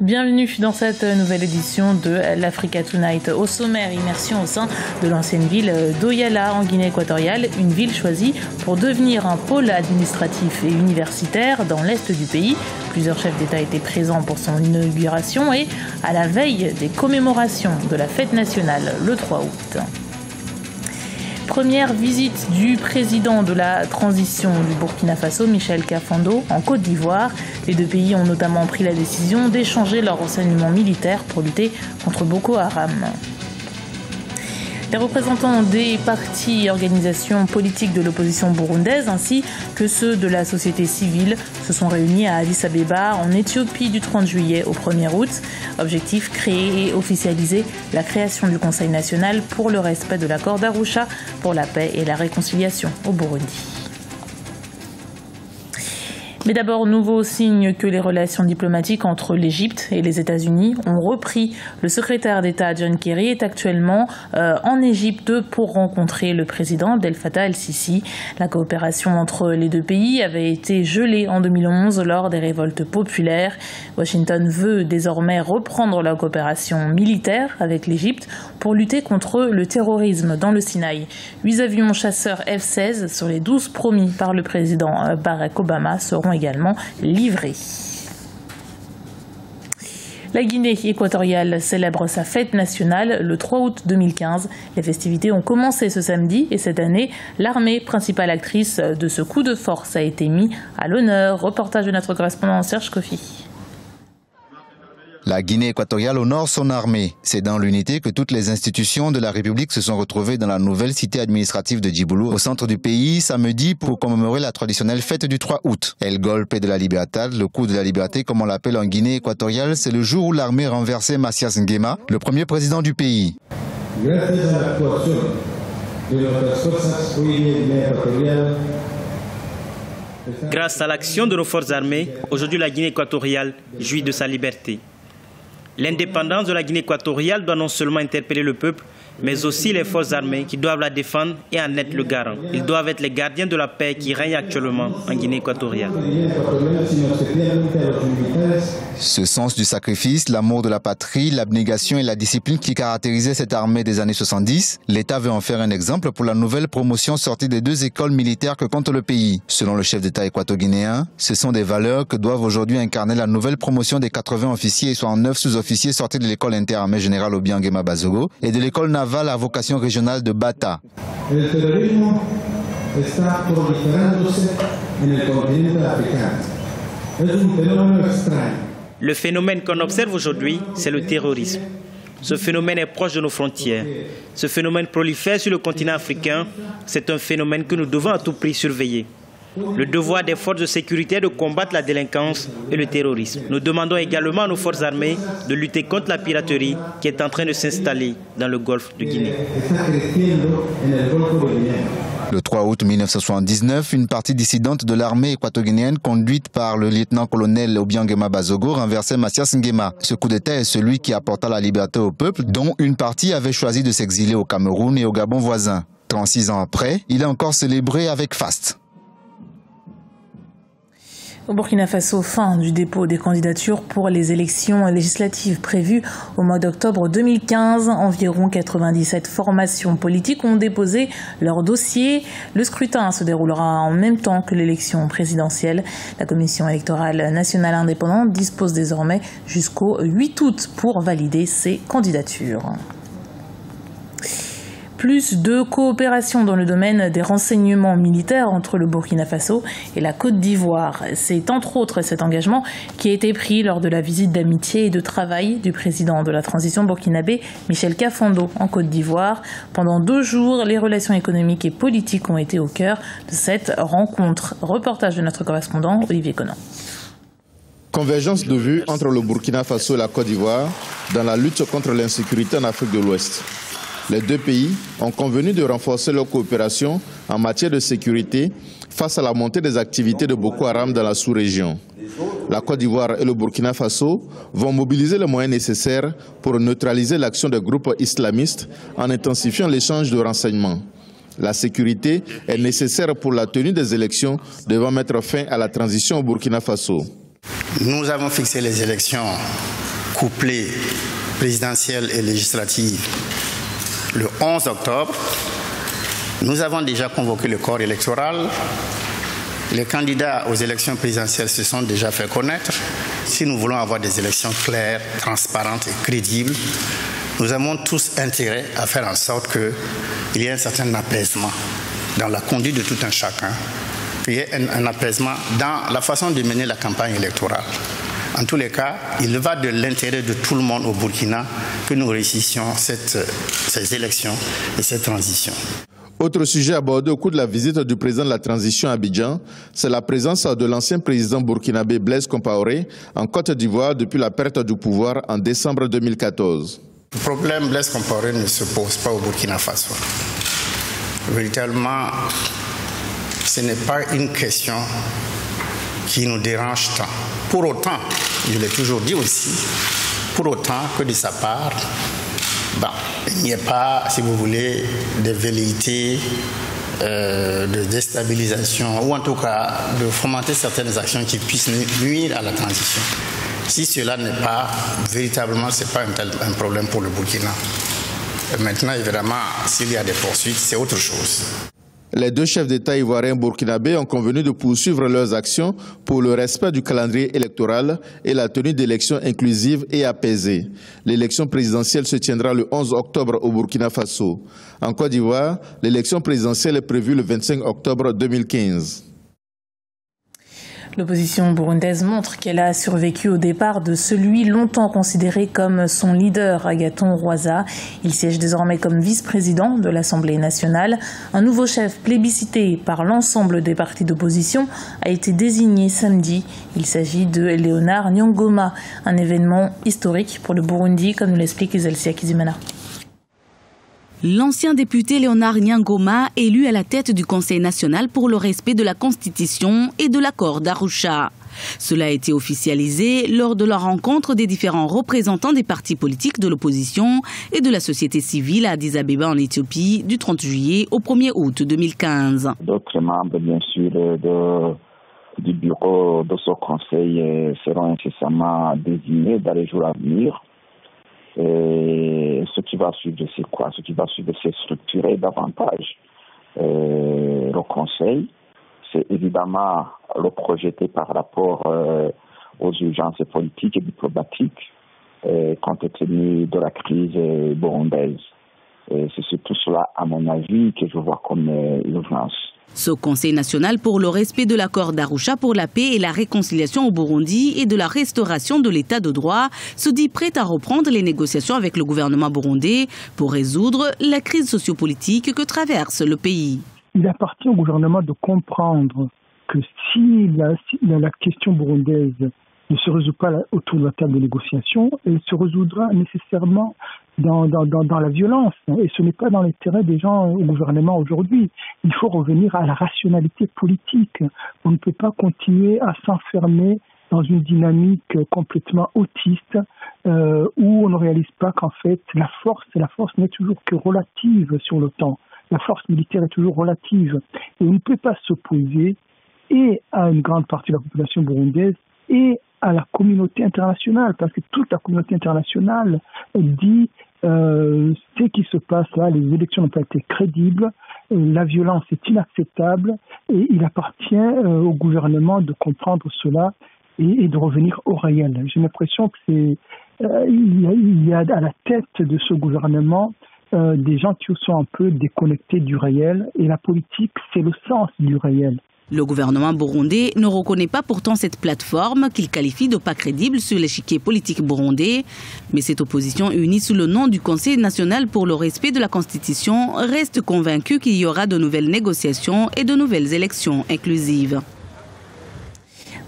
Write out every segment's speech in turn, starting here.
Bienvenue dans cette nouvelle édition de l'Africa Tonight. Au sommaire, immersion au sein de l'ancienne ville d'Oyala en Guinée équatoriale, une ville choisie pour devenir un pôle administratif et universitaire dans l'est du pays. Plusieurs chefs d'État étaient présents pour son inauguration et à la veille des commémorations de la fête nationale le 3 août. Première visite du président de la transition du Burkina Faso, Michel Kafando, en Côte d'Ivoire. Les deux pays ont notamment pris la décision d'échanger leurs renseignements militaires pour lutter contre Boko Haram. Les représentants des partis et organisations politiques de l'opposition burundaise ainsi que ceux de la société civile se sont réunis à Addis Abeba en Éthiopie du 30 juillet au 1er août. Objectif, créer et officialiser la création du Conseil national pour le respect de l'accord d'Arusha pour la paix et la réconciliation au Burundi. Mais d'abord, nouveau signe que les relations diplomatiques entre l'Égypte et les États-Unis ont repris. Le secrétaire d'État John Kerry est actuellement en Égypte pour rencontrer le président Abdel Fattah el-Sisi. La coopération entre les deux pays avait été gelée en 2011 lors des révoltes populaires. Washington veut désormais reprendre la coopération militaire avec l'Égypte pour lutter contre le terrorisme dans le Sinaï. 8 avions chasseurs F-16 sur les 12 promis par le président Barack Obama seront également livrés. La Guinée équatoriale célèbre sa fête nationale le 3 août 2015. Les festivités ont commencé ce samedi et cette année, l'armée, principale actrice de ce coup de force, a été mise à l'honneur. Reportage de notre correspondant Serge Kofi. La Guinée équatoriale honore son armée. C'est dans l'unité que toutes les institutions de la République se sont retrouvées dans la nouvelle cité administrative de Djiboulou, au centre du pays, samedi, pour commémorer la traditionnelle fête du 3 août. El Golpe de la Libertad, le coup de la liberté, comme on l'appelle en Guinée équatoriale, c'est le jour où l'armée renversait Mathias Nguema, le premier président du pays. Grâce à l'action de nos forces armées, aujourd'hui la Guinée équatoriale jouit de sa liberté. L'indépendance de la Guinée équatoriale doit non seulement interpeller le peuple, mais aussi les forces armées qui doivent la défendre et en être le garant. Ils doivent être les gardiens de la paix qui règne actuellement en Guinée équatoriale. Ce sens du sacrifice, l'amour de la patrie, l'abnégation et la discipline qui caractérisaient cette armée des années 70, l'État veut en faire un exemple pour la nouvelle promotion sortie des 2 écoles militaires que compte le pays. Selon le chef d'État équato-guinéen, ce sont des valeurs que doivent aujourd'hui incarner la nouvelle promotion des 80 officiers et 69 sous-officiers sortis de l'école interarmée générale Obiang Nguema Bazogo et de l'école navale à vocation régionale de Bata. Le phénomène qu'on observe aujourd'hui, c'est le terrorisme. Ce phénomène est proche de nos frontières. Ce phénomène prolifère sur le continent africain. C'est un phénomène que nous devons à tout prix surveiller. Le devoir des forces de sécurité est de combattre la délinquance et le terrorisme. Nous demandons également à nos forces armées de lutter contre la piraterie qui est en train de s'installer dans le golfe de Guinée. Le 3 août 1979, une partie dissidente de l'armée équato-guinéenne conduite par le lieutenant-colonel Obiang Nguema Bazogo renversait Mathias Nguema. Ce coup d'État est celui qui apporta la liberté au peuple, dont une partie avait choisi de s'exiler au Cameroun et au Gabon voisin. 36 ans après, il est encore célébré avec faste. Au Burkina Faso, fin du dépôt des candidatures pour les élections législatives prévues au mois d'octobre 2015. Environ 97 formations politiques ont déposé leur dossier. Le scrutin se déroulera en même temps que l'élection présidentielle. La Commission électorale nationale indépendante dispose désormais jusqu'au 8 août pour valider ces candidatures. Plus de coopération dans le domaine des renseignements militaires entre le Burkina Faso et la Côte d'Ivoire. C'est entre autres cet engagement qui a été pris lors de la visite d'amitié et de travail du président de la transition burkinabé, Michel Kafando, en Côte d'Ivoire. Pendant 2 jours, les relations économiques et politiques ont été au cœur de cette rencontre. Reportage de notre correspondant Olivier Conan. Convergence de vues entre le Burkina Faso et la Côte d'Ivoire dans la lutte contre l'insécurité en Afrique de l'Ouest. Les 2 pays ont convenu de renforcer leur coopération en matière de sécurité face à la montée des activités de Boko Haram dans la sous-région. La Côte d'Ivoire et le Burkina Faso vont mobiliser les moyens nécessaires pour neutraliser l'action des groupes islamistes en intensifiant l'échange de renseignements. La sécurité est nécessaire pour la tenue des élections devant mettre fin à la transition au Burkina Faso. Nous avons fixé les élections couplée présidentielle et législative le 11 octobre. Nous avons déjà convoqué le corps électoral. Les candidats aux élections présidentielles se sont déjà fait connaître. Si nous voulons avoir des élections claires, transparentes et crédibles, nous avons tous intérêt à faire en sorte qu'il y ait un certain apaisement dans la conduite de tout un chacun, qu'il y ait un apaisement dans la façon de mener la campagne électorale. En tous les cas, il va de l'intérêt de tout le monde au Burkina que nous réussissions ces élections et cette transition. Autre sujet abordé au cours de la visite du président de la transition à Abidjan, c'est la présence de l'ancien président burkinabé Blaise Compaoré en Côte d'Ivoire depuis la perte du pouvoir en décembre 2014. Le problème Blaise Compaoré ne se pose pas au Burkina Faso. Véritablement, ce n'est pas une question qui nous dérange tant. Pour autant, je l'ai toujours dit aussi, pour autant que de sa part, il n'y ait pas, si vous voulez, de velléité de déstabilisation ou en tout cas de fomenter certaines actions qui puissent nuire à la transition. Si cela n'est pas, véritablement, ce n'est pas un problème pour le Burkina. Maintenant, évidemment, s'il y a des poursuites, c'est autre chose. Les deux chefs d'État ivoiriens burkinabés ont convenu de poursuivre leurs actions pour le respect du calendrier électoral et la tenue d'élections inclusives et apaisées. L'élection présidentielle se tiendra le 11 octobre au Burkina Faso. En Côte d'Ivoire, l'élection présidentielle est prévue le 25 octobre 2015. L'opposition burundaise montre qu'elle a survécu au départ de celui longtemps considéré comme son leader, Agathon Rwasa. Il siège désormais comme vice-président de l'Assemblée nationale. Un nouveau chef plébiscité par l'ensemble des partis d'opposition a été désigné samedi. Il s'agit de Léonard Nyangoma, un événement historique pour le Burundi, comme nous l'explique Zelsia Kizimana. L'ancien député Léonard Nyangoma, élu à la tête du Conseil national pour le respect de la Constitution et de l'accord d'Arusha. Cela a été officialisé lors de la rencontre des différents représentants des partis politiques de l'opposition et de la société civile à Addis Abeba en Éthiopie du 30 juillet au 1er août 2015. D'autres membres, bien sûr, du bureau de ce conseil seront incessamment désignés dans les jours à venir. Et ce qui va suivre, c'est quoi? Ce qui va suivre, c'est structurer davantage le conseil. C'est évidemment le projeter par rapport aux urgences politiques et diplomatiques compte tenu de la crise burundaise. C'est surtout cela, à mon avis, que je vois comme urgence. Ce Conseil national pour le respect de l'accord d'Arusha pour la paix et la réconciliation au Burundi et de la restauration de l'état de droit se dit prêt à reprendre les négociations avec le gouvernement burundais pour résoudre la crise sociopolitique que traverse le pays. Il appartient au gouvernement de comprendre que si la question burundaise ne se résout pas autour de la table de négociation, elle se résoudra nécessairement dans la violence. Et ce n'est pas dans l'intérêt des gens au gouvernement aujourd'hui. Il faut revenir à la rationalité politique. On ne peut pas continuer à s'enfermer dans une dynamique complètement autiste où on ne réalise pas qu'en fait la force n'est toujours que relative sur le temps. La force militaire est toujours relative. Et on ne peut pas s'opposer et à une grande partie de la population burundaise et à la communauté internationale, parce que toute la communauté internationale dit ce qui se passe là, les élections n'ont pas été crédibles, la violence est inacceptable et il appartient au gouvernement de comprendre cela et de revenir au réel. J'ai l'impression que il y a à la tête de ce gouvernement des gens qui sont un peu déconnectés du réel et la politique, c'est le sens du réel. Le gouvernement burundais ne reconnaît pas pourtant cette plateforme qu'il qualifie de pas crédible sur l'échiquier politique burundais. Mais cette opposition unie sous le nom du Conseil national pour le respect de la Constitution reste convaincue qu'il y aura de nouvelles négociations et de nouvelles élections inclusives.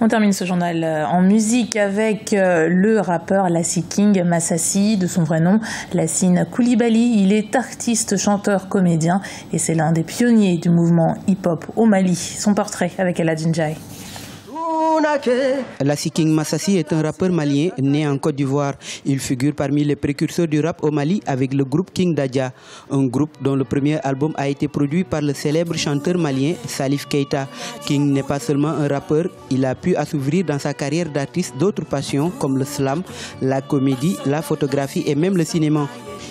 On termine ce journal en musique avec le rappeur Lassie King Massassi, de son vrai nom Lassine Coulibaly. Il est artiste, chanteur, comédien et c'est l'un des pionniers du mouvement hip-hop au Mali. Son portrait avec Ella Djindjaï. Lassie King Massassi est un rappeur malien né en Côte d'Ivoire. Il figure parmi les précurseurs du rap au Mali avec le groupe King Dadja, un groupe dont le premier album a été produit par le célèbre chanteur malien Salif Keita. King n'est pas seulement un rappeur, il a pu assouvir dans sa carrière d'artiste d'autres passions comme le slam, la comédie, la photographie et même le cinéma.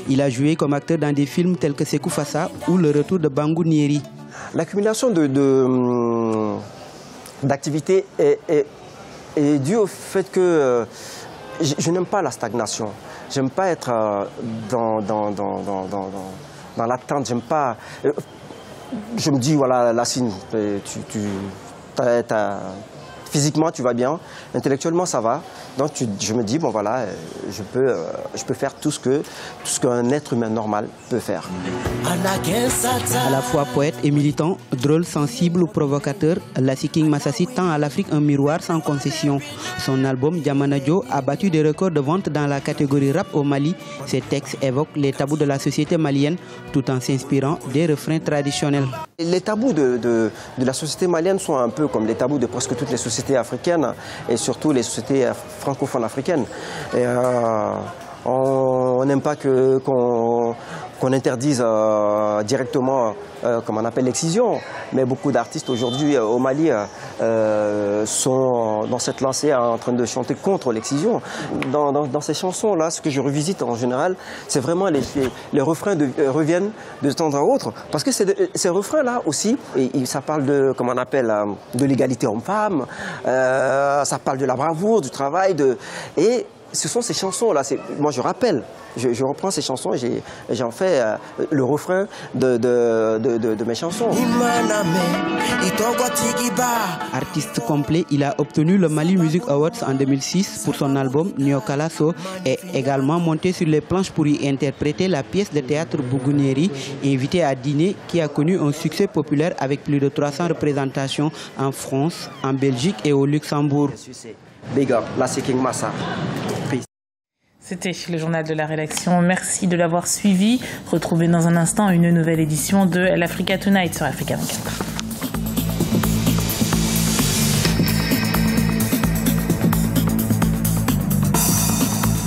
Il a joué comme acteur dans des films tels que Sekou Fassa ou Le Retour de Bangou Nieri. L'accumulation d'activités est due au fait que je n'aime pas la stagnation. J'aime pas être dans l'attente. J'aime pas. Je me dis voilà, Lassine, physiquement tu vas bien, intellectuellement ça va. Donc je me dis bon voilà, je peux faire tout ce qu'un être humain normal peut faire. À la fois poète et militant, drôle, sensible ou provocateur, Lassie King Massassi tend à l'Afrique un miroir sans concession. Son album Diamanadio a battu des records de vente dans la catégorie rap au Mali. Ses textes évoquent les tabous de la société malienne tout en s'inspirant des refrains traditionnels. Les tabous de la société malienne sont un peu comme les tabous de presque toutes les sociétés africaines et surtout les sociétés francophones africaines. Et, on n'aime pas qu'on interdise directement, comme on appelle l'excision, mais beaucoup d'artistes aujourd'hui au Mali sont dans cette lancée en train de chanter contre l'excision. Dans ces chansons-là, ce que je revisite en général, c'est vraiment les refrains reviennent de temps à autre, parce que ces refrains-là aussi, ça parle de, comme on appelle, de l'égalité homme-femme, ça parle de la bravoure, du travail, et ce sont ces chansons-là, moi je rappelle, je reprends ces chansons et j'en fais le refrain de mes chansons. Artiste complet, il a obtenu le Mali Music Awards en 2006 pour son album Nyokalaso et également monté sur les planches pour y interpréter la pièce de théâtre Bougounieri, invité à dîner, qui a connu un succès populaire avec plus de 300 représentations en France, en Belgique et au Luxembourg. Big up, Lassie King Massa. C'était le journal de la rédaction. Merci de l'avoir suivi. Retrouvez dans un instant une nouvelle édition de l'Africa Tonight sur Africa 24.